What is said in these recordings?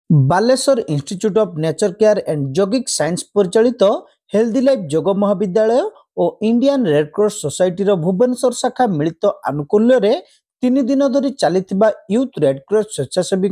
Baleshwar institute of nature care and yogic science परिचालित healthy life जोग महाविद्यालय और Indian red cross society Bhubaneswar शाखा मिलित आनुकूल्य 3 दिन धरी चलता यूथ रेड क्रॉस स्वेच्छासेवी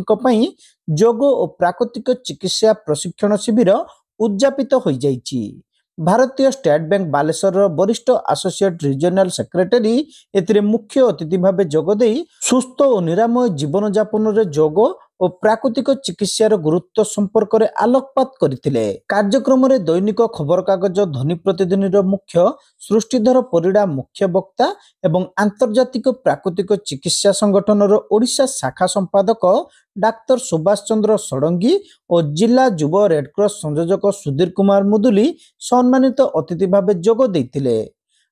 जोग और प्राकृतिक चिकित्सा प्रशिक्षण शिविर उद्यापित हो जाइछि। भारतीय स्टेट बैंक बालेश्वर वरिष्ठ एसोसिएट रीजनल सेक्रेटरी एथिरे मुख्य अतिथि भाव जोगदे सुस्थ और निरामय जीवन यापन जोग और प्राकृतिक चिकित्सार गुरुत्व संपर्क में आलोकपात करथिले। कार्यक्रम में दैनिक खबर कागज ध्वनि प्रतिदिन मुख्य सृष्टिधर परिड़ा मुख्य वक्ता एवं आंतर्जातिक प्राकृतिक चिकित्सा संगठन ओडिशा शाखा संपादक डाक्तर सुभाष चंद्र षडंगी और जिला युव रेड क्रॉस संयोजक सुधीर कुमार मुदुली सम्मानित अतिथि भाव जोग देइथिले।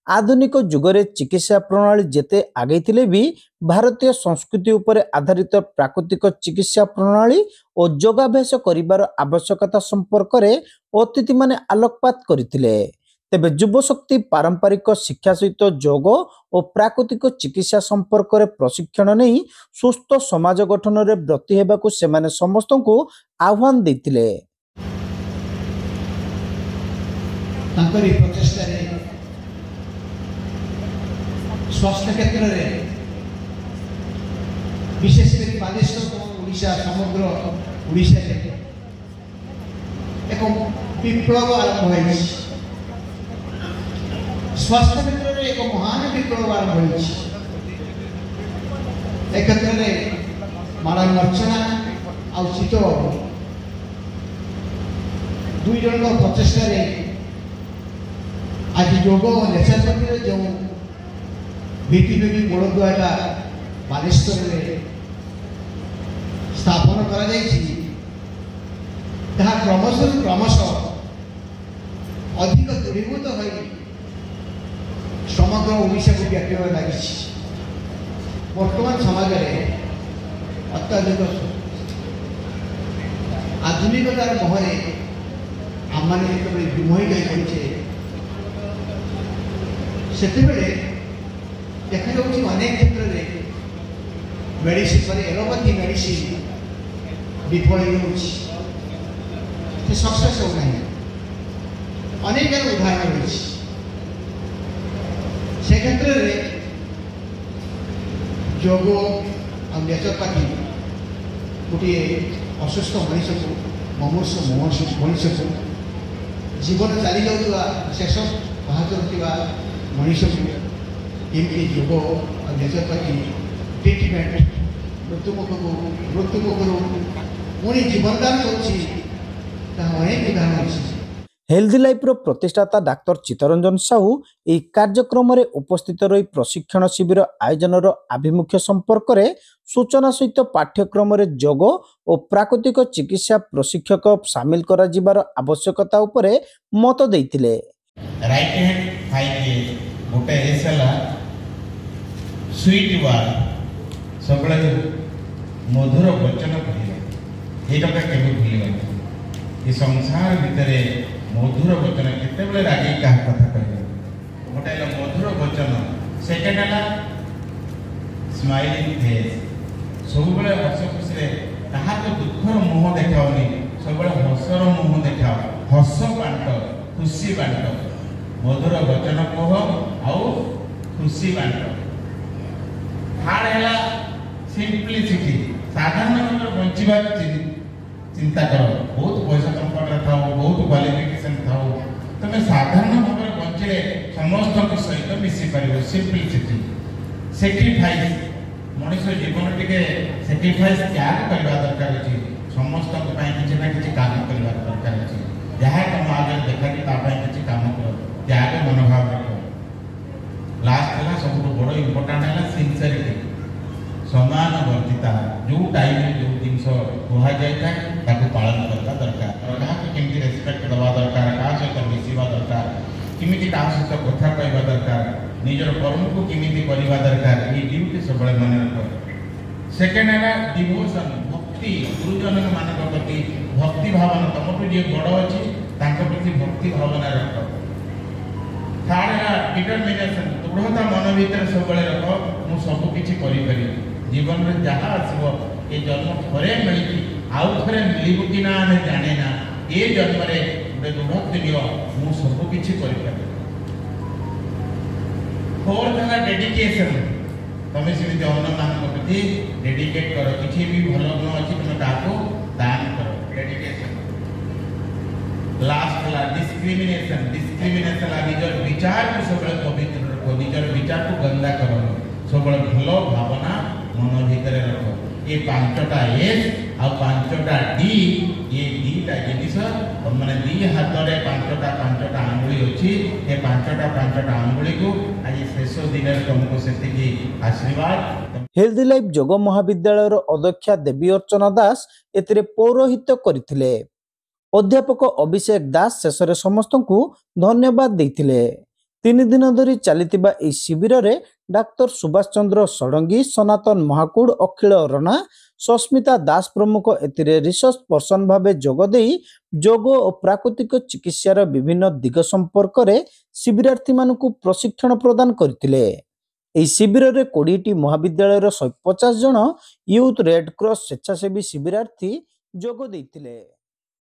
आधुनिक जुगरे चिकित्सा प्रणाली जेते आगे थिले भी भारतीय संस्कृति उपर आधारित प्राकृतिक चिकित्सा प्रणाली और योगाभ्यास करिबार आवश्यकता संपर्क में अतिथि माने आलोकपात करथिले। तेबे युवशक्ति पारंपरिक शिक्षा सहित योग और प्राकृतिक चिकित्सा संपर्क में प्रशिक्षण नहीं सुस्थ समाज गठन में ब्रती हेबाकु सेमाने समस्त को आह्वान देथिले। स्वास्थ्य क्षेत्र में विशेषकर बालेश्वर ओडिशा समग्र ओडिशा एक विप्लव आरंभ हो। स्वास्थ्य क्षेत्र में एक महान विप्लव आरंभ हो। क्षेत्र में मानव अर्चना आशित दुई जन प्रचेषा आज योग और नेचर जो भित्तिभूमि मूलदुआटा बालेश्वर में स्थापन क्रमश अधिक दूरीभूत हो समग्र ओडिशा को व्यापी लगी। वर्तमान समाज में अत्याधिक आधुनिकतार मोहरे आम मैंने जो विमोही गई पड़े से देखा अनेक क्षेत्र में मेडिसिन माने एलोपैथी मेडिसिन विफल सक्सेस होना अनेक उदाहरण रही से क्षेत्र में योग और नेचुरोपैथी गोटे असुस्थ मनीष को मुमूर्ष मनीष को जीवन चली जाऊा शेष बाहर मनीष को इनके योग और नेचुरोपैथी ट्रिटमेंट मृत्युमुखर पुणी जीवनदान अनेक उदाहरण अच्छी। हेल्दी लाइफ प्रतिष्ठाता डाक्टर चित्तरंजन साहू यह कार्यक्रम में उपस्थित रही प्रशिक्षण शिविर आयोजन आभिमुख्य संपर्क में सूचना सहित पाठ्यक्रम में योग और प्राकृतिक चिकित्सा प्रशिक्षक सामिल कर आवश्यकता उपरे मत देइथिले। राइट हैंड थाई गोटे स्वीट वार्ड सब मधुर वचन कहला ये भूल ये संसार भितर मधुर वचन केते रागे क्या कथा कह गोटे मधुर वचन सेकेंड है स्माइलिंग फेस सब हस खुशी कहा तो दुखर मुह देखाओनी सब हसर मुह देखा हस बांट खुशी बांट मधुर वचन कह आउ खुशी बांट। थार्ड है सिंप्लिसिटी साधारण बंचा चिंता कर बहुत पैसा संकट था बहुत क्वालिफिकेशन था तुम साधारण भाव बंचे समस्त सहित मिसी पार सिंप्लिसिटी सैक्रिफाइस मनुष्य जीवन टे सैक्रिफाइस त्याग करवा दरकार अच्छी समस्त किसी ना कि काम करवा दरकार अच्छी जहाँ तुम आगे देखा कि काम कर त्याग मनोभाव रख। लास्ट है सब बड़ इम्पोर्टाट है सिंसियरिटी समान वर्तिता जो टाइम जो जिनस कह जाए पालन करवा दरकार क्या केमती रेस्पेक्ट दवा दरकार क्या सहित मिसवा दरकार किमिति क्या सहित कथा कहवा दरकार निजर कर्म को किमिति करवा दरकार ये ड्यूटी सब मन रख। सेकेंड है डिवोशन भक्ति गुरुजन मान प्रति भक्ति भावना तुमको जी बड़ अच्छी प्रति भक्ति भावना रख। थार्ड है डिटरमिनेशन दृढ़ता मन भर सब रख मु सबकि जीवन में जहाँ आसो ये जन्म थे मिली आउ थे मिलू कि ना आम जाने ना ये जन्म गोटे दृढ़ नियो मु सब किसी कर फोर्थ है डेडिकेशन तुम सेमती अन्य मान प्रति डेडिकेट कर किसी भी भल गुण अच्छी तुम क्या दान कर डेडिकेशन लास्ट है डिस्क्रिमिनेशन डिस्क्रिमिनेशन निजर विचार को सब पवित्र रख निजर विचार को गंदा कर सब भल भावना मन भितर रख ये पांचटा एस आ पांचटा डी ये दीटा जिनिस मैंने दी हाथ में पांचटा आंगुली अच्छी ये पांचटा आंगुली को आज शेष दिन तुमको से आशीर्वाद। हेल्दी लाइफ जोग महाविद्यालय अध्यक्षा देवी अर्चना दास एतिरे पौरोहित्य करथिले। अध्यापक अभिषेक दास शेष समस्त को धन्यवाद देथिले। 3 दिन धरी चलिथिबा एही शिविर रे डाक्टर सुभाष चंद्र षडंगी, सनातन महाकूड़, अखिल रणा, सस्मिता दास प्रमुख एतिरे रिसर्च पर्सन भावे जोगदेई जोग और प्राकृतिक चिकित्सार विभिन्न दिग संपर्क रे शिविरार्थी मानकु प्रशिक्षण प्रदान करथिले। एही शिविर रे 20टी महाविद्यालयर 150 जन यूथ रेड क्रॉस स्वेच्छासेवी शिविरार्थी जोग देथिले।